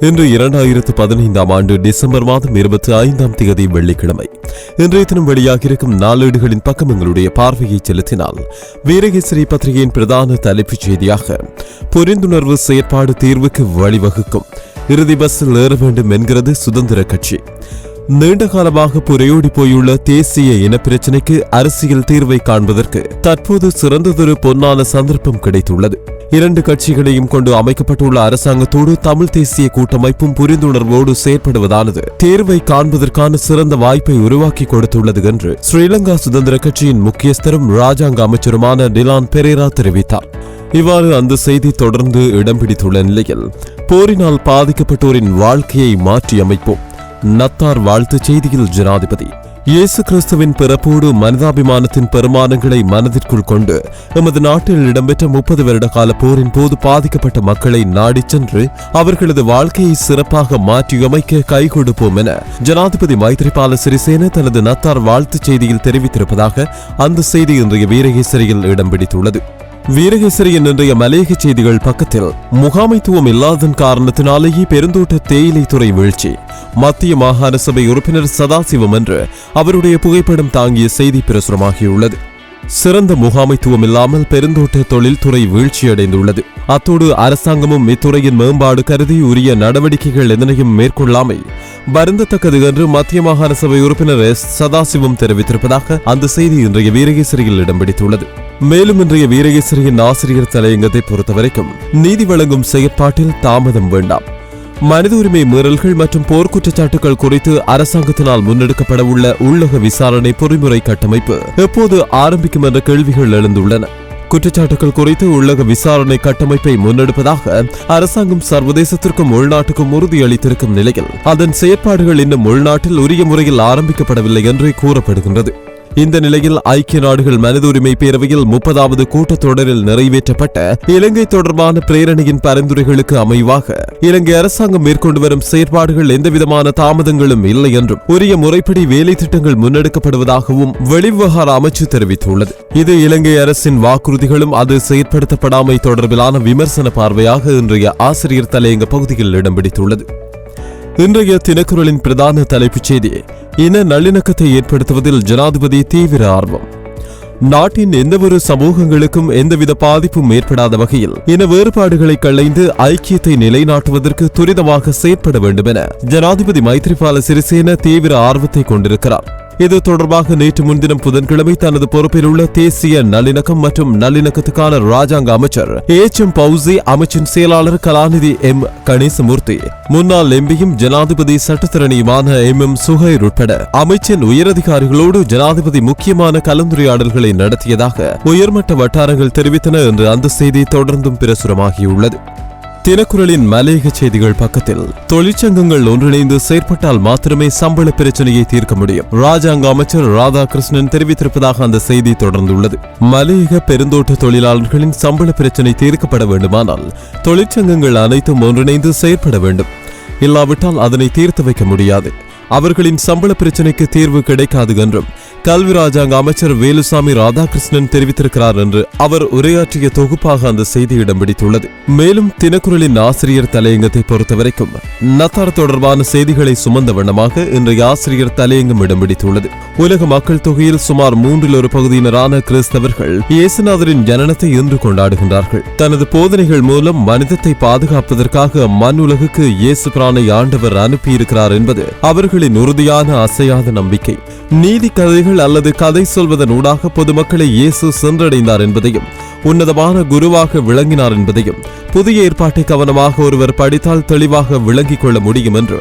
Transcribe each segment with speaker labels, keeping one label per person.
Speaker 1: இன்று 2015 ஆண்டு டிசம்பர் மாதம் 25ஆம் தேதி வெள்ளிக்கிழமை. இன்றைய தினம் வெளியாகியிருக்கும் நாளேடுகளின் பக்கம் எங்களுடைய பார்வையை செலுத்தினால், வீரகேசரி பத்திரிகையின் பிரதான தலைப்புச் செய்தியாக புரிந்துணர்வு செயற்பாடு தீர்வுக்கு வழிவகுக்கும், இறுதி பஸ்ஸில் ஏற வேண்டும் என்கிறது சுதந்திர கட்சி. நீண்ட காலமாக புரையோடி போயுள்ள தேசிய இன பிரச்சினைக்கு அரசியல் தீர்வை காண்பதற்கு தற்போது சிறந்ததொரு பொன்னான சந்தர்ப்பம் கிடைத்துள்ளது. இரண்டு கட்சிகளையும் கொண்டு அமைக்கப்பட்டுள்ள அரசாங்கத்தோடு தமிழ் தேசிய கூட்டமைப்பும் புரிந்துணர்வோடு செயற்படுவதானது தேர்வை காண்பதற்கான சிறந்த வாய்ப்பை உருவாக்கி கொடுத்துள்ளது என்று ஸ்ரீலங்கா சுதந்திர கட்சியின் முக்கியஸ்தரும் ராஜாங்க அமைச்சருமான டிலான் பெரேரா தெரிவித்தார். இவ்வாறு அந்த செய்தி தொடர்ந்து இடம் பிடித்துள்ள நிலையில், போரினால் பாதிக்கப்பட்டோரின் வாழ்க்கையை மாற்றியமைப்போம். நத்தார் வாழ்த்து செய்தியில் ஜனாதிபதி இயேசு கிறிஸ்துவின் பிறப்போடு மனிதாபிமானத்தின் பெருமானங்களை மனதிற்குள் கொண்டு எமது நாட்டில் இடம்பெற்ற 30 வருட கால போரின் போது பாதிக்கப்பட்ட மக்களை நாடிச் சென்று அவர்களது வாழ்க்கையை சிறப்பாக மாற்றியமைக்க கை கொடுப்போம் என ஜனாதிபதி மைத்ரிபால சிறிசேன தனது நத்தார் வாழ்த்து செய்தியில் தெரிவித்திருப்பதாக அந்த செய்தி இன்றைய வீரகேசரியில் இடம் பிடித்துள்ளது. வீரகேசரியின் இன்றைய மலையக செய்திகள் பக்கத்தில், முகாமைத்துவம் இல்லாததன் காரணத்தினாலேயே பெருந்தோட்ட தேயிலை துறை வீழ்ச்சி, மத்திய மாகாண சபை உறுப்பினர் சதாசிவம் என்று அவருடைய புகைப்படம் தாங்கிய செய்தி பிரசுரமாகியுள்ளது. சிறந்த முகாமைத்துவம் இல்லாமல் பெருந்தோட்ட தொழில்துறை வீழ்ச்சியடைந்துள்ளது. அத்தோடு அரசாங்கமும் இத்துறையின் மேம்பாடு கருதி உரிய நடவடிக்கைகள் எதனையும் மேற்கொள்ளாமை வருந்தத்தக்கது என்று மத்திய மாகாண சபை உறுப்பினர் சதாசிவம் தெரிவித்திருப்பதாக அந்த செய்தி இன்றைய வீரகேசரியில் இடம் பிடித்துள்ளது. மேலும் இன்றைய வீரகேசரியின் ஆசிரியர் தலையங்கத்தை பொறுத்தவரைக்கும், நீதி வழங்கும் செயற்பாட்டில் தாமதம் வேண்டாம், மனித உரிமை மீறல்கள் மற்றும் போர் குற்றச்சாட்டுகள் குறித்து அரசாங்கத்தினால் முன்னெடுக்கப்பட உள்ள உள்ளக விசாரணை பொறிமுறை கட்டமைப்பு எப்போது ஆரம்பிக்கும் என்ற கேள்விகள் எழுந்துள்ளன. குற்றச்சாட்டுகள் குறித்து உள்ளக விசாரணை கட்டமைப்பை முன்னெடுப்பதாக அரசாங்கம் சர்வதேசத்திற்கும் உள்நாட்டுக்கும் உறுதியளித்திருக்கும் நிலையில், அதன் செயற்பாடுகள் இன்னும் உள்நாட்டில் உரிய முறையில் ஆரம்பிக்கப்படவில்லை என்று கூறப்படுகின்றது. இந்த நிலையில் ஐக்கிய நாடுகள் மனித உரிமை பேரவையில் 30வது கூட்டத்தொடரில் நிறைவேற்றப்பட்ட இலங்கை தொடர்பான பிரேரணையின் பரிந்துரைகளுக்கு அமைவாக இலங்கை அரசாங்கம் மேற்கொண்டு வரும் செயற்பாடுகள் எந்தவிதமான தாமதங்களும் இல்லை என்றும் உரிய முறைப்படி வேலை திட்டங்கள் முன்னெடுக்கப்படுவதாகவும் வெளிவிவகார அமைச்சு தெரிவித்துள்ளது. இது இலங்கை அரசின் வாக்குறுதிகளும் அது செயற்படுத்தப்படாமை தொடர்பிலான விமர்சன பார்வையாக இன்றைய ஆசிரியர் தலையங்க பகுதியில் இடம் பிடித்துள்ளது. இன்றைய தினக்குரலின் பிரதான தலைப்புச் செய்தி, இன நல்லிணக்கத்தை ஏற்படுத்துவதில் ஜனாதிபதி தீவிர ஆர்வம். நாட்டின் எந்தவொரு சமூகங்களுக்கும் எந்தவித பாதிப்பும் ஏற்படாத வகையில் இன வேறுபாடுகளை களைந்து ஐக்கியத்தை நிலைநாட்டுவதற்கு துரிதமாக செயற்பட வேண்டும் என ஜனாதிபதி மைத்ரிபால சிறிசேன தீவிர ஆர்வத்தை கொண்டிருக்கிறார். இது தொடர்பாக நேற்று முன்தினம் புதன்கிழமை தனது பொறுப்பில் உள்ள தேசிய நல்லிணக்கம் மற்றும் நல்லிணக்கத்துக்கான ராஜாங்க அமைச்சர் HM பௌசி, அமைச்சின் செயலாளர் கலாநிதி M கணேசமூர்த்தி, முன்னாள் எம்பியும் ஜனாதிபதி சட்டத்தரணியுமான MM சுஹைர் உட்பட அமைச்சின் உயரதிகாரிகளோடு ஜனாதிபதி முக்கியமான கலந்துரையாடல்களை நடத்தியதாக உயர்மட்ட வட்டாரங்கள் தெரிவித்தன என்று அந்த செய்தி தொடர்ந்தும் பிரசுரமாகியுள்ளது. தினக்குரலின் மலையக செய்திகள் பக்கத்தில், தொழிற்சங்கங்கள் ஒன்றிணைந்து செயற்பட்டால் மாத்திரமே சம்பள பிரச்சனையை தீர்க்க முடியும், ராஜாங்க அமைச்சர் ராதாகிருஷ்ணன் தெரிவித்திருப்பதாக அந்த செய்தி தொடர்ந்துள்ளது. மலையக பெருந்தோட்ட தொழிலாளர்களின் சம்பள பிரச்சனை தீர்க்கப்பட வேண்டுமானால் தொழிற்சங்கங்கள் அனைத்தும் ஒன்றிணைந்து செயற்பட வேண்டும். இல்லாவிட்டால் அதனை தீர்த்து வைக்க முடியாது. அவர்களின் சம்பள பிரச்சனைக்கு தீர்வு கிடைக்காது என்றும் கல்வி ராஜாங்க அமைச்சர் வேலுசாமி ராதாகிருஷ்ணன் தெரிவித்திருக்கிறார் என்று அவர் உரையாற்றிய தொகுப்பாக அந்த செய்தி இடம் பிடித்துள்ளது. மேலும் தினக்குரலின் ஆசிரியர் தலையங்கத்தை பொறுத்தவரைக்கும், நத்தார் தொடர்பான செய்திகளை சுமந்த வண்ணமாக இன்றைய ஆசிரியர் தலையங்கம் இடம் பிடித்துள்ளது. உலக மக்கள் தொகையில் சுமார் 1/3 பகுதியினரான கிறிஸ்தவர்கள் இயேசுநாதரின் ஜனனத்தை இன்று கொண்டாடுகின்றார்கள். தனது போதனைகள் மூலம் மனிதத்தை பாதுகாப்பதற்காக மண் உலகுக்கு இயேசு பிரானை ஆண்டவர் அனுப்பியிருக்கிறார் என்பது அவர்களின் உறுதியான அசையாத நம்பிக்கை. நீதி கதைகள் அல்லது கதை சொல்வதன் ஊடாக பொதுமக்களை இயேசு சென்றடைந்தார் என்பதையும், உன்னதமான குருவாக விளங்கினார் என்பதையும் புதிய ஏற்பாட்டை கவனமாக ஒருவர் படித்தால் தெளிவாக விளங்கிக் கொள்ள முடியும் என்று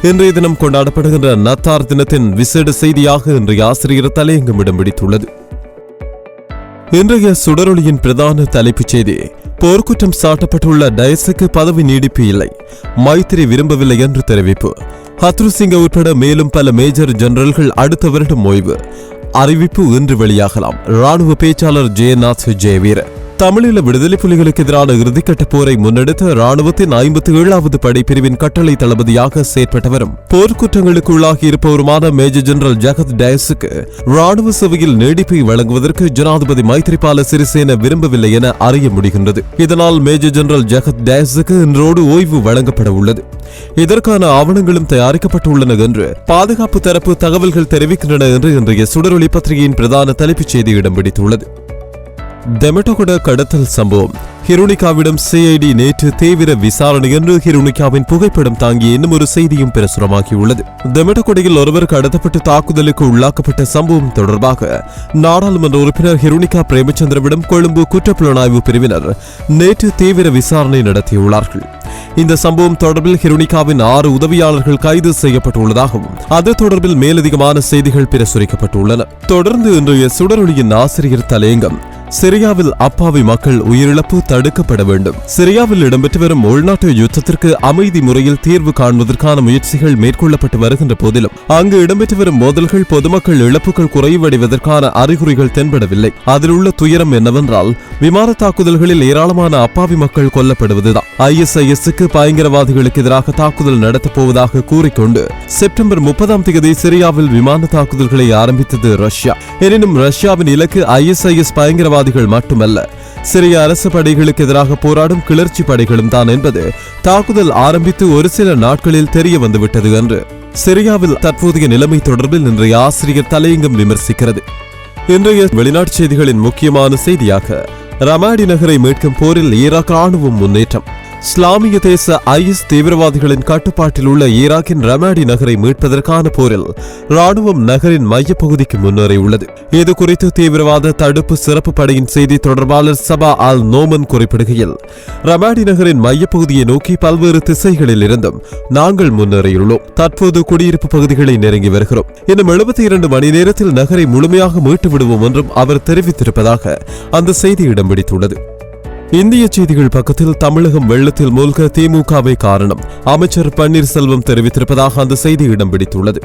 Speaker 1: இன்றைய தினம் கொண்டாடப்படுகின்ற நத்தார் தினத்தின் விசேட செய்தியாக இன்றைய ஆசிரியர் தலையங்கம் இடம் பிடித்துள்ளது. இன்றைய சுடரொளியின் பிரதான தலைப்புச் செய்தி, போர்க்குற்றம் சாட்டப்பட்டுள்ள டயஸுக்கு பதவி நீடிப்பு இல்லை, மைத்திரி விரும்பவில்லை என்று தெரிவிப்பு. ஹத்ருசிங்க உட்பட மேலும் பல மேஜர் ஜெனரல்கள் அடுத்த வருடம் ஓய்வு. அறிவிப்பு இன்று வெளியாகலாம். ராணுவ பேச்சாளர் ஜெயநாத் ஜெயவீர. தமிழீழ விடுதலை புலிகளுக்கு எதிரான இறுதிக்கட்ட போரை முன்னெடுத்த ராணுவத்தின் 57வது படைப்பிரிவின் கட்டளை தளபதியாக செயற்பட்டவரும் போர்க்குற்றங்களுக்கு உள்ளாகி இருப்பவருமான மேஜர் ஜெனரல் ஜகத் டயஸுக்கு ராணுவ சேவையில் நீடிப்பை வழங்குவதற்கு ஜனாதிபதி மைத்ரிபால சிறிசேன விரும்பவில்லை என அறிய முடிகின்றது. இதனால் மேஜர் ஜெனரல் ஜகத் டயஸுக்கு இன்றோடு ஓய்வு வழங்கப்பட உள்ளது. இதற்கான ஆவணங்களும் தயாரிக்கப்பட்டுள்ளன என்று பாதுகாப்பு தரப்பு தகவல்கள் தெரிவிக்கின்றன என்று இன்றைய சுடரொளி பத்திரிகையின் பிரதான தலைப்புச் செய்தி இடம் பிடித்துள்ளது. தெமட்டகொட கடத்தல் சம்பவம். ஹிருனிகாவிடம் சிஐடி நேற்று தீவிர விசாரணை என்று ஹிருனிகாவின் புகைப்படம் தாங்கிய இன்னும் ஒரு செய்தியும் பிரசுரமாகியுள்ளது. தெமட்டகொடையில் ஒருவர் கடத்தப்பட்டு தாக்குதலுக்கு உள்ளாக்கப்பட்ட சம்பவம் தொடர்பாக நாடாளுமன்ற உறுப்பினர் ஹிருனிகா பிரேமச்சந்திரவிடம் கொழும்பு குற்றப்புலனாய்வு பிரிவினர் நேற்று தீவிர விசாரணை நடத்தியுள்ளார்கள். இந்த சம்பவம் தொடர்பில் ஹிருனிகாவின் 6 உதவியாளர்கள் கைது செய்யப்பட்டுள்ளதாகவும் அது தொடர்பில் மேலதிகமான செய்திகள் பிரசுரிக்கப்பட்டுள்ளன. தொடர்ந்து இன்றைய சுடரொளியின் ஆசிரியர் தலையங்கம். சிரியாவில் அப்பாவி மக்கள் உயிரிழப்பு தடுக்கப்பட வேண்டும். சிரியாவில் இடம்பெற்று வரும் உள்நாட்டு யுத்தத்திற்கு அமைதி முறையில் தீர்வு காண்பதற்கான முயற்சிகள் மேற்கொள்ளப்பட்டு வருகின்ற போதிலும் அங்கு இடம்பெற்று வரும் மோதல்கள் பொதுமக்கள் இழப்புகள் குறைவடைவதற்கான அறிகுறிகள் தென்படவில்லை. அதில் உள்ள துயரம் என்னவென்றால் விமான தாக்குதல்களில் ஏராளமான அப்பாவி மக்கள் கொல்லப்படுவதுதான். ISIS-க்கு பயங்கரவாதிகளுக்கு எதிராக தாக்குதல் நடத்தப் போவதாக கூறிக்கொண்டு செப்டம்பர் 30ஆம் தேதி சிரியாவில் விமான தாக்குதல்களை ஆரம்பித்தது ரஷ்யா. எனினும் ரஷ்யாவின் இலக்கு ISIS பயங்கரவாதிகள் மட்டுமல்ல, சிரிய அரசு படைகளுக்கு எதிராக போராடும் கிளர்ச்சி படைகளும் தான் என்பது தாக்குதல் ஆரம்பித்து ஒரு சில நாட்களில் தெரிய வந்துவிட்டது என்று சிரியாவில் தற்போதைய நிலைமை தொடர்பில் இன்றைய ஆசிரியர் தலையங்கம் விமர்சிக்கிறது. இன்றைய வெளிநாட்டு செய்திகளின் முக்கியமான செய்தியாக ரமாடி நகரை மீட்கும் போரில் ஈராக் ராணுவம் முன்னேற்றம். இஸ்லாமிய தேச IS தீவிரவாதிகளின் கட்டுப்பாட்டில் உள்ள ஈராக்கின் ரமாடி நகரை மீட்பதற்கான போரில் ராணுவம் நகரின் மையப்பகுதிக்கு முன்னேறியுள்ளது. இது குறித்து தீவிரவாத தடுப்பு சிறப்பு படையின் செய்தி தொடர்பாளர் சபா அல் நோமன் குறிப்பிடுகையில், ரமாடி நகரின் மையப்பகுதியை நோக்கி பல்வேறு திசைகளில் இருந்தும் நாங்கள் முன்னேறியுள்ளோம். தற்போது குடியிருப்பு பகுதிகளை நெருங்கி வருகிறோம். இன்னும் 72 மணி நேரத்தில் நகரை முழுமையாக மீட்டு விடுவோம் என்றும் அவர் தெரிவித்திருப்பதாக அந்த செய்தி இடம் பிடித்துள்ளது. இந்திய செய்திகள் பக்கத்தில் தமிழகம் வெள்ளத்தில் மூழ்க திமுகவே காரணம், அமைச்சர் பன்னீர்செல்வம் தெரிவித்திருப்பதாக அந்த செய்தி இடம் பிடித்துள்ளது.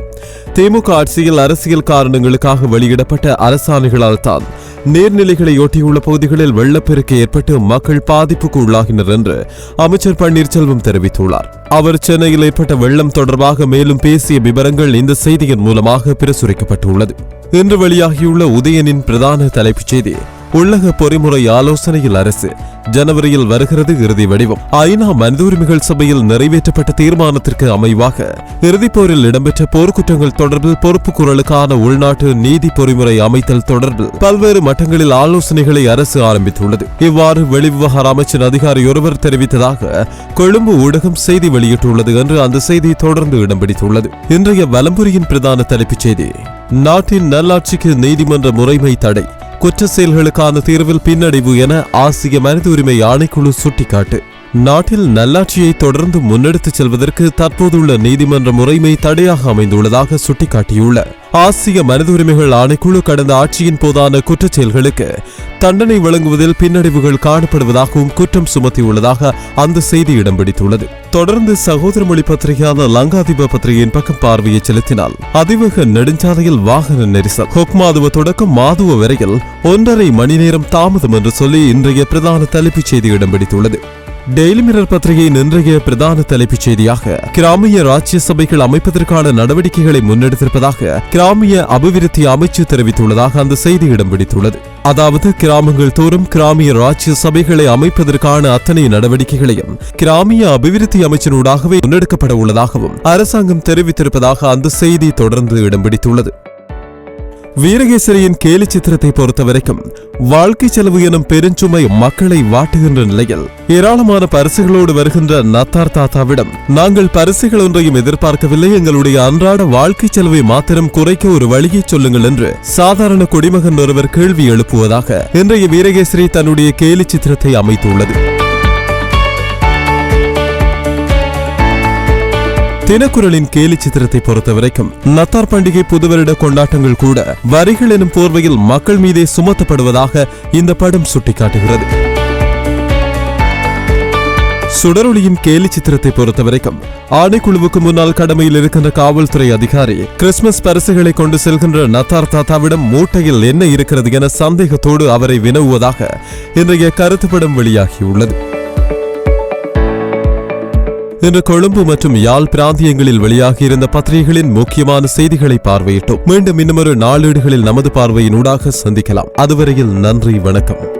Speaker 1: திமுக ஆட்சியில் அரசியல் காரணங்களுக்காக வெளியிடப்பட்ட அரசாணைகளால் தான் நீர்நிலைகளை ஒட்டியுள்ள பகுதிகளில் வெள்ளப்பெருக்கு ஏற்பட்டு மக்கள் பாதிப்புக்கு உள்ளாகினர் என்று அமைச்சர் பன்னீர்செல்வம் தெரிவித்துள்ளார். அவர் சென்னையில் ஏற்பட்ட வெள்ளம் தொடர்பாக மேலும் பேசிய விவரங்கள் இந்த செய்தியின் மூலமாக பிரசுரிக்கப்பட்டுள்ளது. இன்று வெளியாகியுள்ள உதயனின் பிரதான தலைப்புச் செய்தி. உள்ளக பொறிமுறை ஆலோசனையில் அரசு ஜனவரியில் வருகிறது இறுதி வடிவம். ஐநா மனித உரிமைகள் சபையில் நிறைவேற்றப்பட்ட தீர்மானத்திற்கு அமைவாக இறுதிப்போரில் இடம்பெற்ற போர்க்குற்றங்கள் தொடர்பில் பொறுப்பு குரலுக்கான உள்நாட்டு நீதி பொறிமுறை அமைத்தல் தொடர்பில் பல்வேறு மட்டங்களில் ஆலோசனைகளை அரசு ஆரம்பித்துள்ளது. இவ்வாறு வெளிவிவகார அமைச்சர் அதிகாரி ஒருவர் தெரிவித்ததாக கொழும்பு ஊடகம் செய்தி வெளியிட்டுள்ளது என்று அந்த செய்தி தொடர்ந்து இடம் பிடித்துள்ளது. இன்றைய வலம்புரியின் பிரதான தலைப்புச் செய்தி. நாட்டின் நல்லாட்சிக்கு நீதிமன்ற முறைமை தடை, குற்ற செயல்களுக்கான தீர்வில் பின்னடைவு என ஆசிய மனித உரிமை ஆணைக்குழு சுட்டிக்காட்டு. நாட்டில் நல்லாட்சியை தொடர்ந்து முன்னெடுத்துச் செல்வதற்கு தற்போதுள்ள நீதிமன்ற முறைமை தடையாக அமைந்துள்ளதாக சுட்டிக்காட்டியுள்ள ஆசிய மனித உரிமைகள் ஆணைக்குழு கடந்த ஆட்சியின் போதான குற்றச் செயல்களுக்கு தண்டனை வழங்குவதில் பின்னடைவுகள் காணப்படுவதாகவும் குற்றம் சுமத்தியுள்ளதாக அந்த செய்தி இடம் பிடித்துள்ளது. தொடர்ந்து சகோதர மொழி பத்திரிகையான லங்காதீப பத்திரிகையின் பக்கம் பார்வையை செலுத்தினால், அதிவேக நெடுஞ்சாலையில் வாகன நெரிசல், ஹொக்மாதுவ தொடக்கம் மாதுவ வரையில் 1.5 மணி நேரம் தாமதம் என்று சொல்லி இன்றைய பிரதான தலைப்புச் செய்தி இடம் பிடித்துள்ளது. டெய்லி மிரர் பத்திரிகையின் இன்றைய பிரதான தலைப்புச் செய்தியாக கிராமிய ராஜ்ய சபைகள் அமைப்பதற்கான நடவடிக்கைகளை முன்னெடுத்திருப்பதாக கிராமிய அபிவிருத்தி அமைச்சு தெரிவித்துள்ளதாக அந்த செய்தி இடம் பிடித்துள்ளது. அதாவது கிராமங்கள் தோறும் கிராமிய ராஜ்ய சபைகளை அமைப்பதற்கான அத்தனை நடவடிக்கைகளையும் கிராமிய அபிவிருத்தி அமைச்சினூடாகவே முன்னெடுக்கப்பட உள்ளதாகவும் அரசாங்கம் தெரிவித்திருப்பதாக அந்த செய்தி தொடர்ந்து இடம் பிடித்துள்ளது. வீரகேசரியின் கேலி சித்திரத்தை பொறுத்தவரைக்கும் வாழ்க்கை செலவு எனும் பெருஞ்சுமை மக்களை வாட்டுகின்ற நிலையில் ஏராளமான பரிசுகளோடு வருகின்ற நத்தார் தாத்தாவிடம், நாங்கள் பரிசுகள் ஒன்றையும் எதிர்பார்க்கவில்லை, எங்களுடைய அன்றாட வாழ்க்கை செலவை மாத்திரம் குறைக்க ஒரு வழியை சொல்லுங்கள் என்று சாதாரண குடிமகன் ஒருவர் கேள்வி எழுப்புவதாக இன்றைய வீரகேசரி தன்னுடைய கேலி சித்திரத்தை அமைத்துள்ளது. தினக்குரலின் கேலி சித்திரத்தை பொறுத்தவரைக்கும் நத்தார் பண்டிகை புதுவருட கொண்டாட்டங்கள் கூட வரிகள் எனும் போர்வையில் மக்கள் மீதே சுமத்தப்படுவதாக இந்த படம் சுட்டிக்காட்டுகிறது. சுடரொளியின் கேலி சித்திரத்தை பொறுத்தவரைக்கும் ஆணைக்குழுவுக்கு முன்னால் கடமையில் இருக்கின்ற காவல்துறை அதிகாரி கிறிஸ்துமஸ் பரிசுகளை கொண்டு செல்கின்ற நத்தார் தாத்தாவிடம் மூட்டையில் என்ன இருக்கிறது என சந்தேகத்தோடு அவரை வினவுவதாக இன்றைய கருத்துப்படம் வெளியாகியுள்ளது. இன்று கொழும்பு மற்றும் யாழ் பிராந்தியங்களில் வெளியாகியிருந்த பத்திரிகைகளின் முக்கியமான செய்திகளை பார்வையிட்டோம். மீண்டும் இன்னுமொரு நாளேடுகளில் நமது பார்வையினூடாக சந்திக்கலாம். அதுவரையில் நன்றி, வணக்கம்.